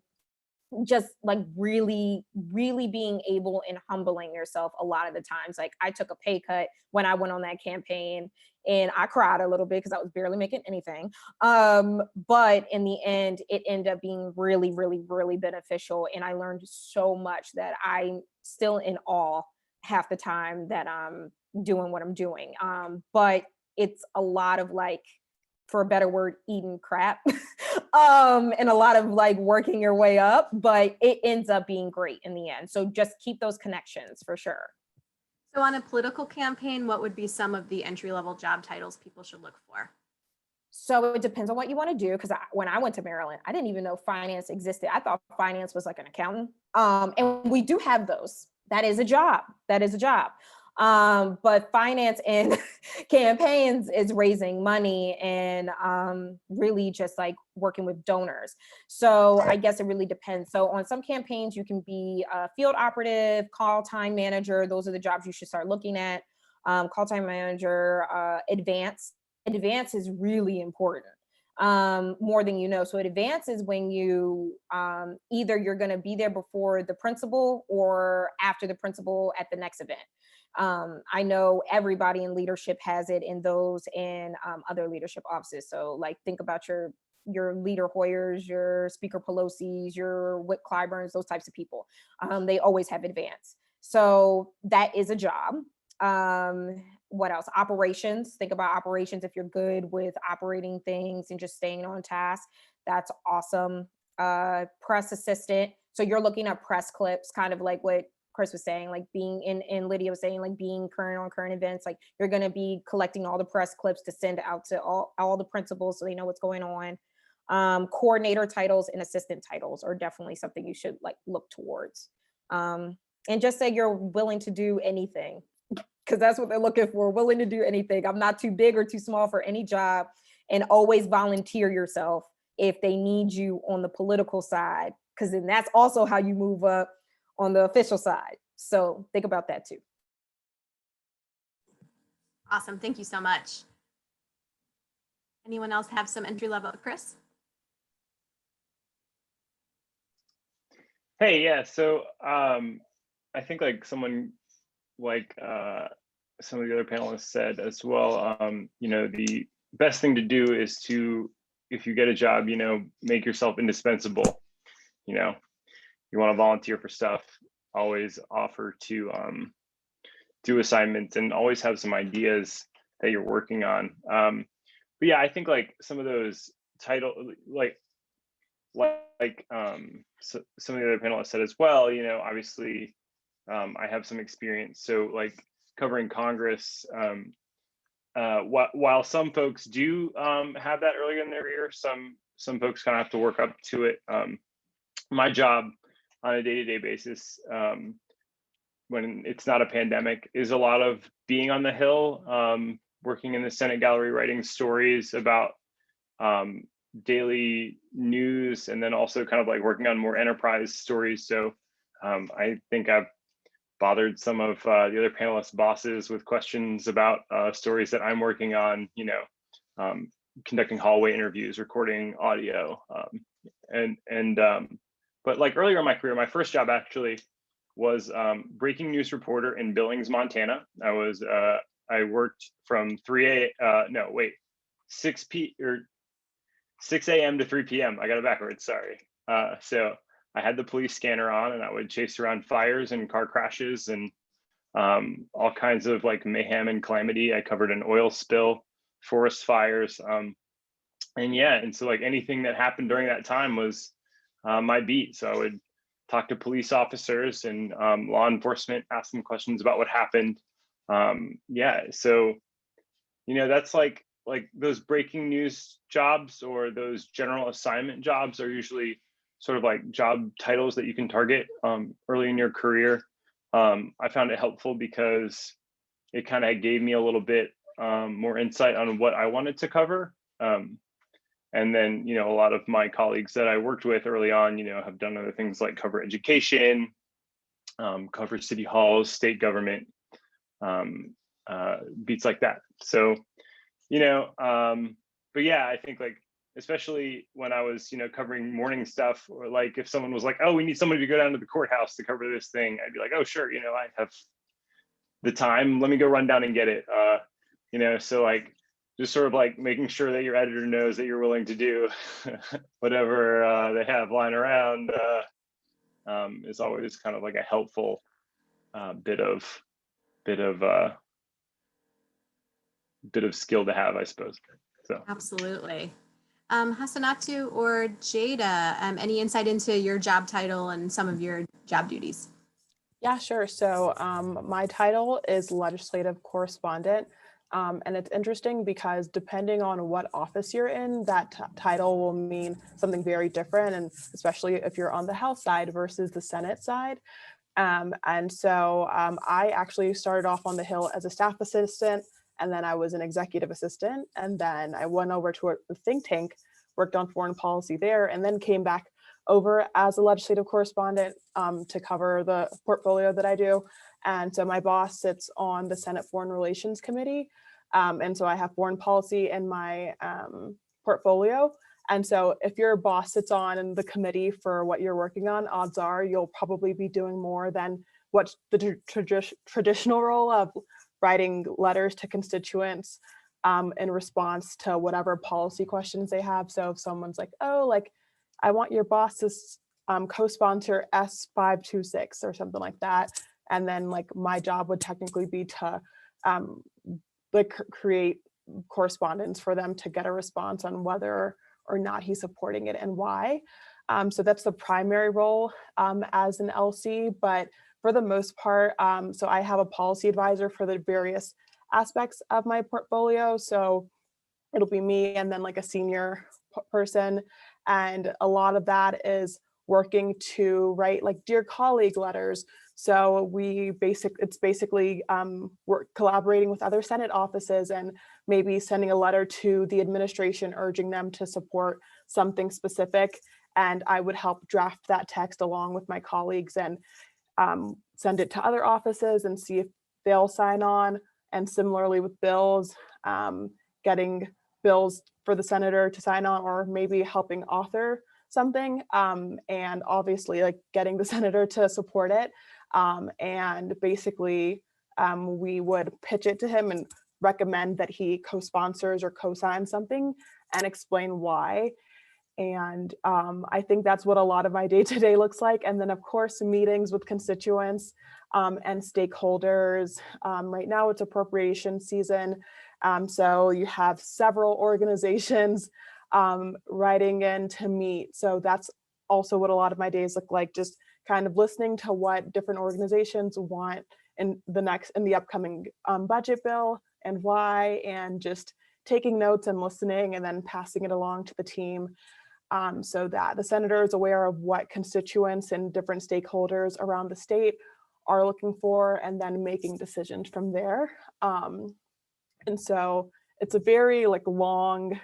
just like really being able and humbling yourself a lot of the times. Like I took a pay cut when I went on that campaign and I cried a little bit because I was barely making anything. But in the end, it ended up being really beneficial. And I learned so much that I'm still in awe half the time that I'm doing what I'm doing. But it's a lot of like, for a better word, eating crap, and a lot of like working your way up, but it ends up being great in the end. So just keep those connections for sure. So on a political campaign, what would be some of the entry-level job titles people should look for? So it depends on what you want to do. Because when I went to Maryland, I didn't even know finance existed. I thought finance was like an accountant. And we do have those. That is a job. But finance and campaigns is raising money and really just like working with donors. So I guess it really depends. So on some campaigns, you can be a field operative, call time manager. Those are the jobs you should start looking at. Call time manager, advance is really important. More than you know. So advance is when you either you're going to be there before the principal or after the principal at the next event. I know everybody in leadership has it in those and other leadership offices. So like think about your leader Hoyers, your Speaker Pelosi's, your Whit Clyburns, those types of people. They always have advance. So that is a job. What else? Operations. Think about operations. If you're good with operating things and just staying on task, that's awesome. Press assistant. So you're looking at press clips, kind of like what Chris was saying, like being in Lydia was saying, like being current on current events. Like you're going to be collecting all the press clips to send out to all the principals so they know what's going on. Coordinator titles and assistant titles are definitely something you should like look towards. And just say you're willing to do anything, because that's what they're looking for, willing to do anything. I'm not too big or too small for any job, and always volunteer yourself if they need you on the political side, because then that's also how you move up on the official side. So think about that too. Awesome. Thank you so much. Anyone else have some entry level? Chris? Hey, yeah. So I think like someone like some of the other panelists said as well, you know, the best thing to do is to, if you get a job, you know, make yourself indispensable. You know, you want to volunteer for stuff, always offer to do assignments and always have some ideas that you're working on. But yeah, I think like some of those title, so some of the other panelists said as well, you know, obviously I have some experience. So like covering Congress, while some folks do have that early in their career, some folks kind of have to work up to it. My job on a day-to-day basis, when it's not a pandemic, is a lot of being on the Hill, working in the Senate gallery, writing stories about daily news, and then also kind of like working on more enterprise stories. So I think I've bothered some of the other panelists' bosses with questions about stories that I'm working on, you know, conducting hallway interviews, recording audio, but like earlier in my career, my first job actually was breaking news reporter in Billings, Montana. I worked from 6 a.m. to 3 p.m. I got it backwards, sorry. So I had the police scanner on, and I would chase around fires and car crashes and all kinds of like mayhem and calamity. I covered an oil spill, forest fires, and so like anything that happened during that time was my beat. So I would talk to police officers and law enforcement, ask them questions about what happened. So that's like those breaking news jobs or those general assignment jobs are usually sort of like job titles that you can target early in your career. I found it helpful because it kind of gave me a little bit more insight on what I wanted to cover. And then, a lot of my colleagues that I worked with early on, have done other things like cover education, cover city halls, state government, beats like that. So, but yeah, I think like, especially when I was, covering morning stuff, or like if someone was like, oh, we need somebody to go down to the courthouse to cover this thing, I'd be like, oh, sure, I have the time, let me go run down and get it. So like, just sort of like making sure that your editor knows that you're willing to do whatever they have lying around is always kind of like a helpful bit of skill to have, I suppose. So absolutely. Hasanatu or Jada, any insight into your job title and some of your job duties? Yeah, sure. So my title is legislative correspondent. And it's interesting because depending on what office you're in, that title will mean something very different, and especially if you're on the House side versus the Senate side. And so I actually started off on the Hill as a staff assistant, and then I was an executive assistant, and then I went over to a think tank, worked on foreign policy there, and then came back over as a legislative correspondent to cover the portfolio that I do. And so my boss sits on the Senate Foreign Relations Committee. And so I have foreign policy in my portfolio. And so if your boss sits on the committee for what you're working on, odds are you'll probably be doing more than what the traditional role of writing letters to constituents in response to whatever policy questions they have. So if someone's like, oh, like, I want your boss to co-sponsor S526 or something like that. And then like my job would technically be to create correspondence for them to get a response on whether or not he's supporting it and why. So that's the primary role as an LC, but for the most part, so I have a policy advisor for the various aspects of my portfolio. So it'll be me and then like a senior person. And a lot of that is working to write like dear colleague letters. So it's basically we're collaborating with other Senate offices and maybe sending a letter to the administration urging them to support something specific. And I would help draft that text along with my colleagues and send it to other offices and see if they'll sign on. And similarly with bills, getting bills for the senator to sign on, or maybe helping author something, and obviously like getting the senator to support it. And basically we would pitch it to him and recommend that he co-sponsors or co-sign something and explain why. And I think that's what a lot of my day-to-day looks like. And then of course, meetings with constituents and stakeholders. Right now it's appropriation season. So you have several organizations writing in to meet. So that's also what a lot of my days look like, just kind of listening to what different organizations want in the upcoming budget bill and why, and just taking notes and listening and then passing it along to the team so that the senator is aware of what constituents and different stakeholders around the state are looking for, and then making decisions from there. And so it's a very like long,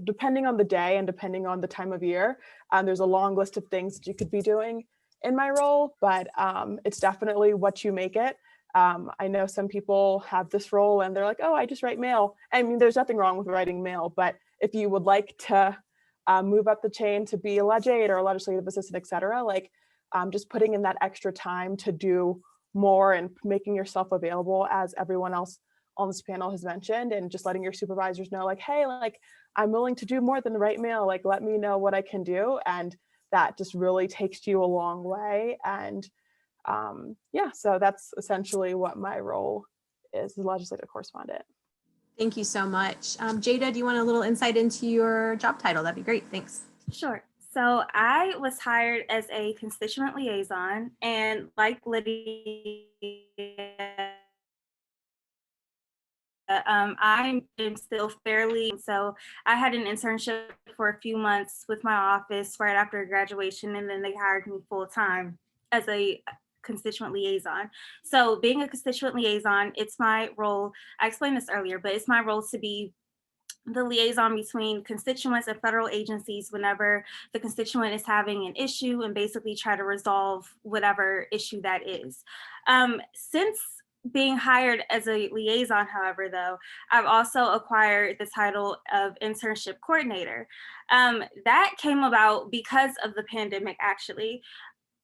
depending on the day and depending on the time of year, there's a long list of things that you could be doing in my role, but it's definitely what you make it. I know some people have this role and they're like, oh, I just write mail. I mean, there's nothing wrong with writing mail, but if you would like to move up the chain to be a leg aide or a legislative assistant, et cetera, like just putting in that extra time to do more and making yourself available, as everyone else on this panel has mentioned, and just letting your supervisors know, like, hey, like, I'm willing to do more than write mail, like, let me know what I can do. And that just really takes you a long way. And yeah, so that's essentially what my role is, the legislative correspondent. Thank you so much. Jada, do you want a little insight into your job title? That'd be great. Thanks. Sure. So I was hired as a constituent liaison, and like Lydia, I'm still fairly, so I had an internship for a few months with my office right after graduation, and then they hired me full time as a constituent liaison. So being a constituent liaison, it's my role, I explained this earlier, but it's my role to be the liaison between constituents and federal agencies whenever the constituent is having an issue, and basically try to resolve whatever issue that is. Since being hired as a liaison, however, though, I've also acquired the title of Internship Coordinator. That came about because of the pandemic, actually.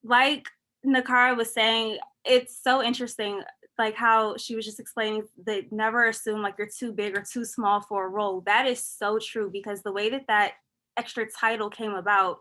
Like Nakara was saying, it's so interesting, like how she was just explaining that never assume like you're too big or too small for a role. That is so true, because the way that that extra title came about,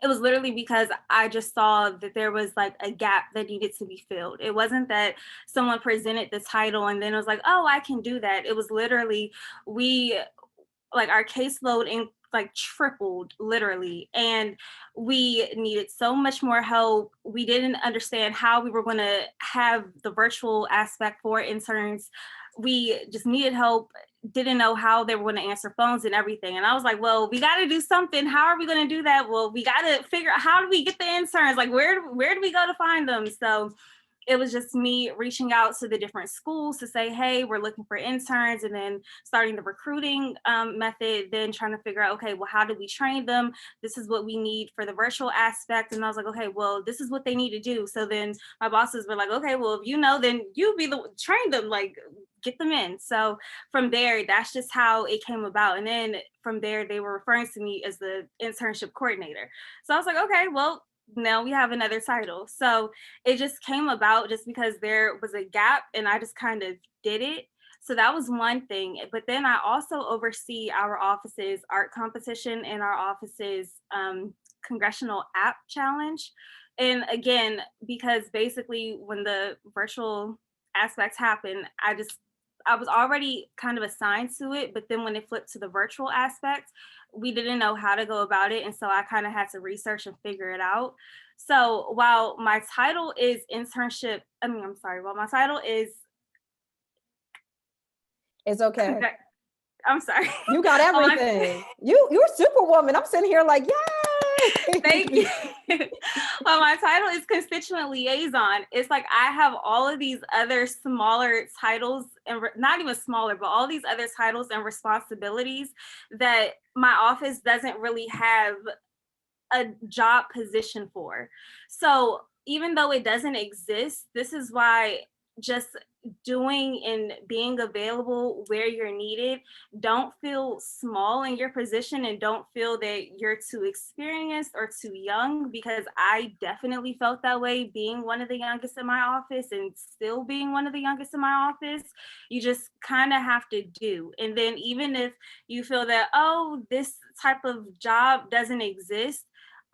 it was literally because I just saw that there was like a gap that needed to be filled. It wasn't that someone presented the title and then it was like, oh, I can do that. It was literally, our caseload in like tripled literally, and we needed so much more help. We didn't understand how we were going to have the virtual aspect for interns. We just needed help, didn't know how they were going to answer phones and everything. And I was like, well, we got to do something. How are we going to do that? Well, we got to figure out, how do we get the interns? Like, where do we go to find them? So it was just me reaching out to the different schools to say, hey, we're looking for interns, and then starting the recruiting method, then trying to figure out, okay, well, how do we train them? This is what we need for the virtual aspect. And I was like, okay, well, this is what they need to do. So then my bosses were like, okay, well, if you know, then you be the train them, like get them in. So from there, that's just how it came about. And then from there, they were referring to me as the internship coordinator. So I was like, okay, well, now we have another title. So it just came about just because there was a gap and I just kind of did it. So that was one thing. But then I also oversee our office's art competition and our office's Congressional app challenge. And again, because basically when the virtual aspects happened, I was already kind of assigned to it, but then when it flipped to the virtual aspect, we didn't know how to go about it. And so I kind of had to research and figure it out. So while my title is while my title is. It's okay. I'm sorry. You got everything. You're Superwoman. I'm sitting here like, yay. Thank you. Well, my title is constituent liaison. It's like I have all of these other smaller titles, and not even smaller, but all these other titles and responsibilities that my office doesn't really have a job position for. So even though it doesn't exist, this is why just doing and being available where you're needed, don't feel small in your position and don't feel that you're too experienced or too young, because I definitely felt that way being one of the youngest in my office and still being one of the youngest in my office. You just kind of have to do. And then even if you feel that, oh, this type of job doesn't exist,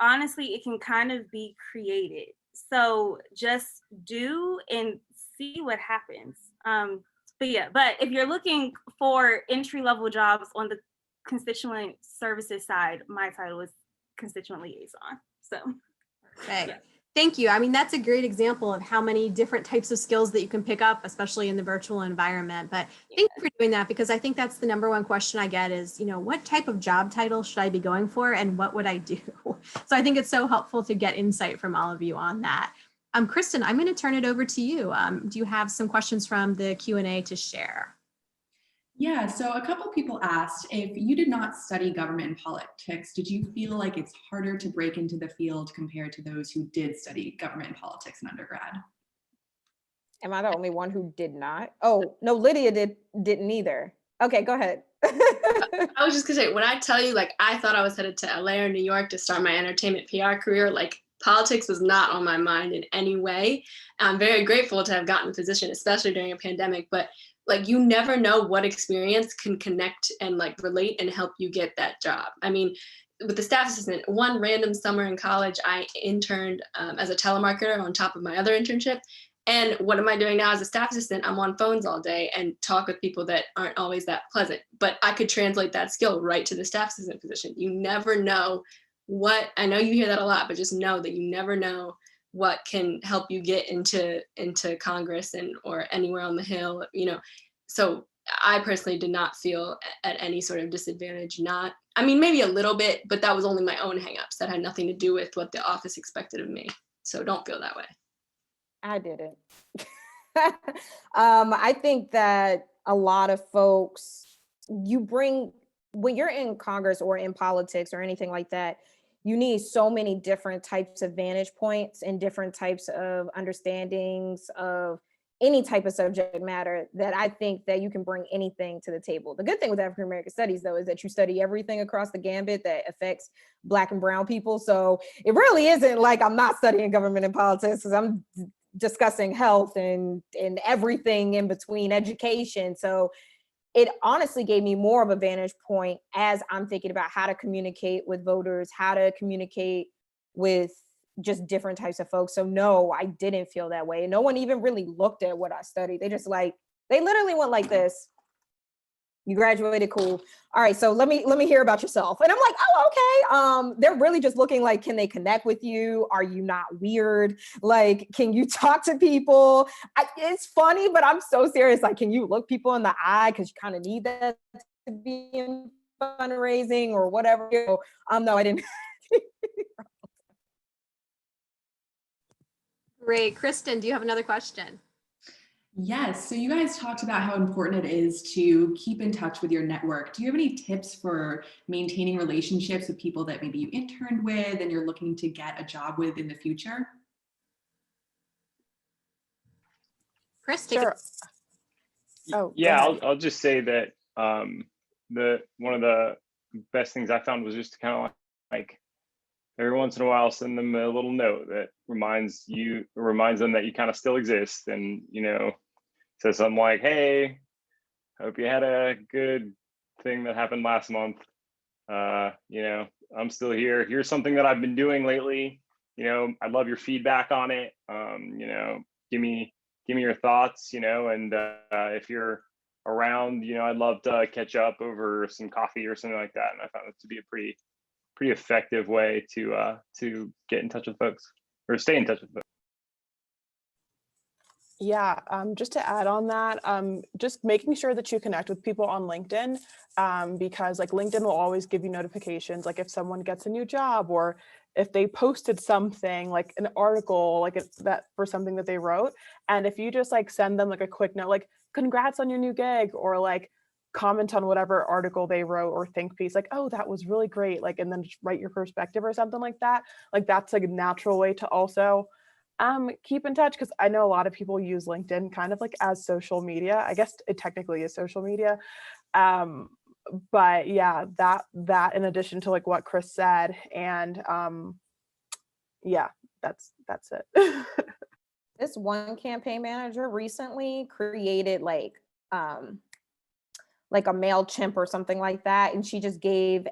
honestly, it can kind of be created. So just do and see what happens. But if you're looking for entry-level jobs on the constituent services side, my title is constituent liaison. So Okay. Yeah. Thank you. I mean, that's a great example of how many different types of skills that you can pick up, especially in the virtual environment. But thank you for doing that, because I think that's the number one question I get is, what type of job title should I be going for and what would I do? So I think it's so helpful to get insight from all of you on that. Kristen, I'm going to turn it over to you. Do you have some questions from the Q&A to share? Yeah, so a couple of people asked, if you did not study government and politics, did you feel like it's harder to break into the field compared to those who did study government and politics in undergrad? Am I the only one who did not? Oh, no, Lydia didn't either. Okay, go ahead. I was just gonna say, when I tell you, like, I thought I was headed to LA or New York to start my entertainment PR career, like politics was not on my mind in any way. I'm very grateful to have gotten the position, especially during a pandemic, but like you never know what experience can connect and like relate and help you get that job. I mean, with the staff assistant, one random summer in college, I interned as a telemarketer on top of my other internship. And what am I doing now as a staff assistant? I'm on phones all day and talk with people that aren't always that pleasant, but I could translate that skill right to the staff assistant position. You never know what, I know you hear that a lot, but just know that you never know what can help you get into Congress and or anywhere on the Hill, you know. So I personally did not feel at any sort of disadvantage. Not, I mean, maybe a little bit, but that was only my own hangups. That had nothing to do with what the office expected of me. So don't feel that way. I didn't. I think that a lot of folks, when you're in Congress or in politics or anything like that, you need so many different types of vantage points and different types of understandings of any type of subject matter that I think that you can bring anything to the table. The good thing with African American studies, though, is that you study everything across the gambit that affects Black and brown people. So it really isn't like I'm not studying government and politics, because I'm discussing health and everything in between, education. So it honestly gave me more of a vantage point as I'm thinking about how to communicate with voters, how to communicate with just different types of folks. So no, I didn't feel that way. No one even really looked at what I studied. They literally went like this. You graduated, cool. All right, so let me hear about yourself. And I'm like, oh, okay. They're really just looking like, can they connect with you? Are you not weird? Like, can you talk to people? It's funny, but I'm so serious. Like, can you look people in the eye? Because you kind of need that to be in fundraising or whatever. No, I didn't. Great. Kristen, do you have another question? Yes, so you guys talked about how important it is to keep in touch with your network. Do you have any tips for maintaining relationships with people that maybe you interned with and you're looking to get a job with in the future? Chris, Sure. Oh, yeah, I'll just say that one of the best things I found was just to kind of like every once in a while send them a little note that reminds them that you kind of still exist, and you know, says something like, hey, hope you had a good thing that happened last month. You know, I'm still here. Here's something that I've been doing lately. You know, I'd love your feedback on it. You know, give me your thoughts, you know, and if you're around, you know, I'd love to catch up over some coffee or something like that. And I found it to be a pretty effective way to get in touch with folks or stay in touch with folks. Yeah, just to add on that, just making sure that you connect with people on LinkedIn, because like LinkedIn will always give you notifications, like if someone gets a new job or if they posted something like an article, like that for something that they wrote. And if you just like send them like a quick note, like congrats on your new gig, or like comment on whatever article they wrote or think piece, like, oh, that was really great. Like, and then just write your perspective or something like that. Like that's like a natural way to also keep in touch, because I know a lot of people use LinkedIn kind of like as social media. I guess it technically is social media. But yeah, that in addition to like what Chris said, and yeah, that's it. This one campaign manager recently created like a MailChimp or something like that, and she just gave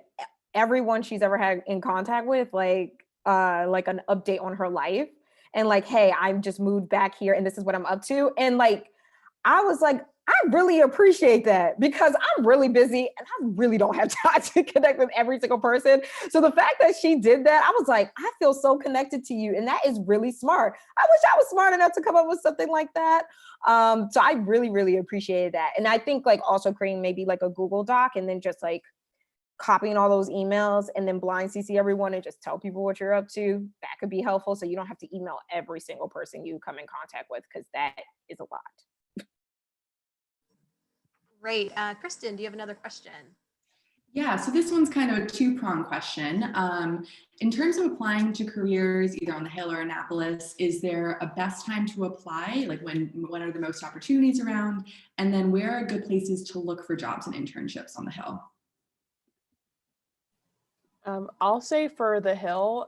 everyone she's ever had in contact with like an update on her life. And like, hey, I've just moved back here and this is what I'm up to. And like, I was like, I really appreciate that, because I'm really busy and I really don't have time to connect with every single person. So the fact that she did that, I was like, I feel so connected to you. And that is really smart. I wish I was smart enough to come up with something like that. So I really, really appreciated that. And I think like also creating maybe like a Google Doc and then just like copying all those emails and then blind CC everyone and just tell people what you're up to. That could be helpful. So you don't have to email every single person you come in contact with, because that is a lot. Great. Kristen, do you have another question? Yeah, so this one's kind of a two-pronged question. In terms of applying to careers, either on the Hill or Annapolis, is there a best time to apply? Like when are the most opportunities around? And then where are good places to look for jobs and internships on the Hill? I'll say for the Hill,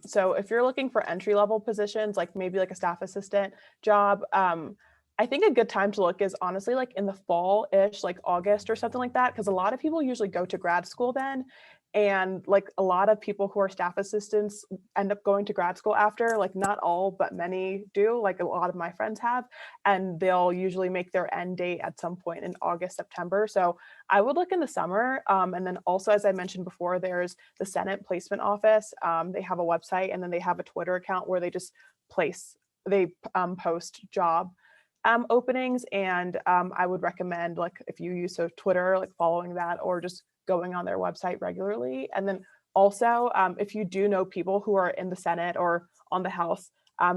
so if you're looking for entry-level positions, like maybe like a staff assistant job, I think a good time to look is honestly like in the fall-ish, like August or something like that, because a lot of people usually go to grad school then. And like a lot of people who are staff assistants end up going to grad school after, like not all, but many do, like a lot of my friends have, and they'll usually make their end date at some point in August, September. So I would look in the summer. And then also, as I mentioned before, there's the Senate Placement Office. They have a website and then they have a Twitter account where they just post job openings. And I would recommend, like, if you use Twitter, like following that or just going on their website regularly. And then also, if you do know people who are in the Senate or on the House,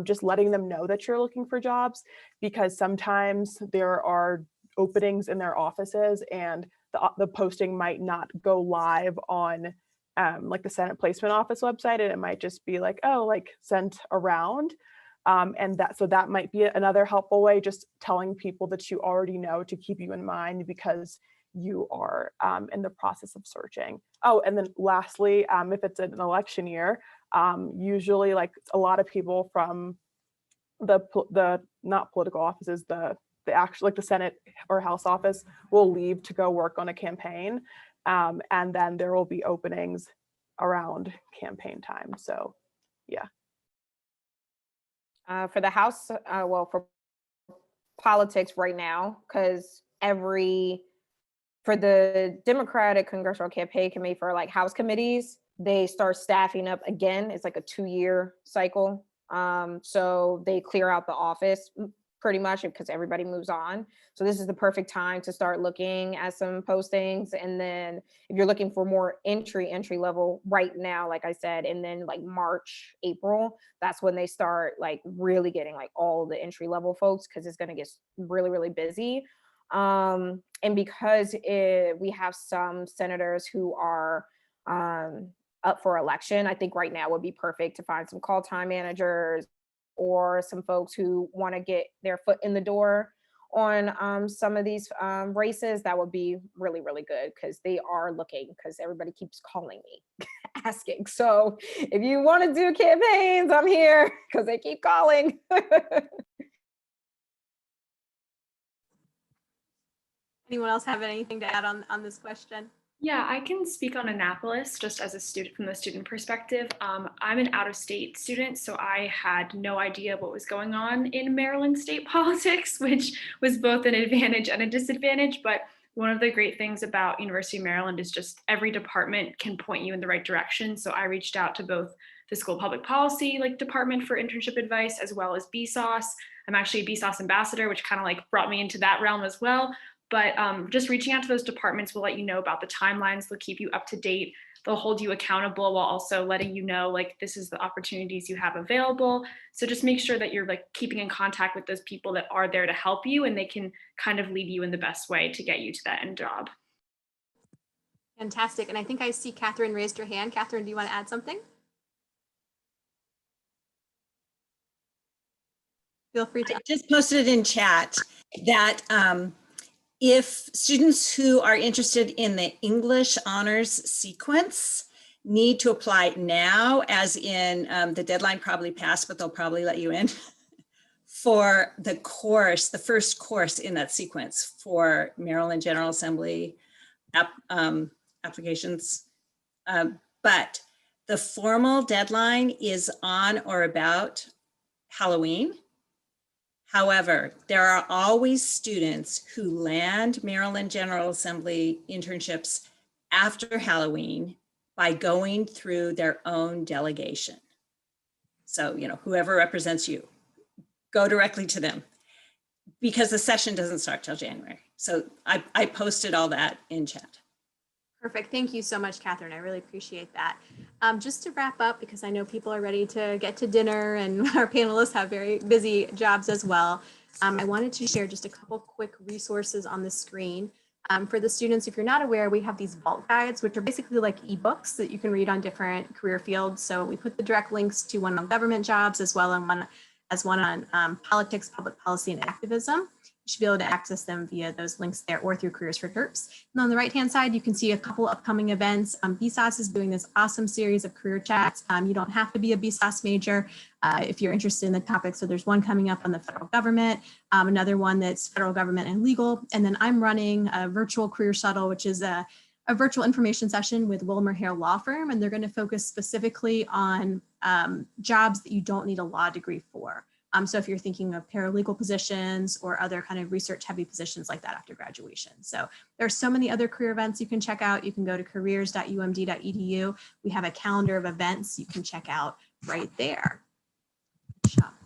just letting them know that you're looking for jobs, because sometimes there are openings in their offices and the posting might not go live on like the Senate Placement Office website, and it might just be like, oh, like sent around. And that might be another helpful way, just telling people that you already know to keep you in mind because you are in the process of searching. Oh, and then lastly, if it's an election year, usually like a lot of people from the not political offices, the actual, like the Senate or House office will leave to go work on a campaign. And then there will be openings around campaign time. So yeah. For the House, well, for politics right now, because for the Democratic Congressional Campaign Committee for like House committees, they start staffing up again. It's like a 2-year cycle. So they clear out the office pretty much because everybody moves on. So this is the perfect time to start looking at some postings. And then if you're looking for more entry level right now, like I said, and then like March, April, that's when they start like really getting like all the entry level folks, because it's going to get really, really busy. And because we have some senators who are up for election, I think right now would be perfect to find some call time managers or some folks who want to get their foot in the door on some of these races. That would be really, really good, because they are looking, because everybody keeps calling me asking. So if you want to do campaigns, I'm here, because they keep calling. Anyone else have anything to add on this question? Yeah, I can speak on Annapolis just as a student from the student perspective. I'm an out-of-state student, so I had no idea what was going on in Maryland state politics, which was both an advantage and a disadvantage. But one of the great things about University of Maryland is just every department can point you in the right direction. So I reached out to both the School of Public Policy department for internship advice, as well as BSOS. I'm actually a BSOS ambassador, which kind of brought me into that realm as well. But just reaching out to those departments will let you know about the timelines. They'll keep you up to date. They'll hold you accountable while also letting you know this is the opportunities you have available. So just make sure that you're keeping in contact with those people that are there to help you, and they can kind of lead you in the best way to get you to that end job. Fantastic. And I think I see Catherine raised her hand. Catherine, do you want to add something? Feel free to. I just posted it in chat that if students who are interested in the English honors sequence need to apply now, as in the deadline probably passed, but they'll probably let you in for the course, the first course in that sequence for Maryland General Assembly applications. But the formal deadline is on or about Halloween. However, there are always students who land Maryland General Assembly internships after Halloween by going through their own delegation. So, whoever represents you, go directly to them, because the session doesn't start till January. So I posted all that in chat. Perfect. Thank you so much, Catherine. I really appreciate that. Just to wrap up, because I know people are ready to get to dinner and our panelists have very busy jobs as well, I wanted to share just a couple quick resources on the screen. For the students, if you're not aware, we have these vault guides, which are basically like ebooks that you can read on different career fields. So we put the direct links to one on government jobs as well as one on politics, public policy, and activism. You should be able to access them via those links there or through Careers for Terps. And on the right-hand side, you can see a couple upcoming events. BSOS is doing this awesome series of career chats. You don't have to be a BSOS major if you're interested in the topic. So there's one coming up on the federal government, another one that's federal government and legal. And then I'm running a virtual career shuttle, which is a virtual information session with WilmerHale Law Firm, and they're going to focus specifically on jobs that you don't need a law degree for. So if you're thinking of paralegal positions or other kind of research heavy positions like that after graduation. So there's so many other career events you can check out. You can go to careers.umd.edu. We have a calendar of events you can check out right there.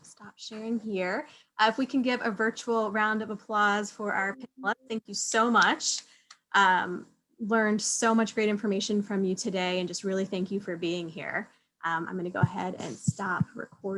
Stop sharing here. If we can give a virtual round of applause for our panelists. Thank you so much. Learned so much great information from you today and just really thank you for being here. I'm going to go ahead and stop recording.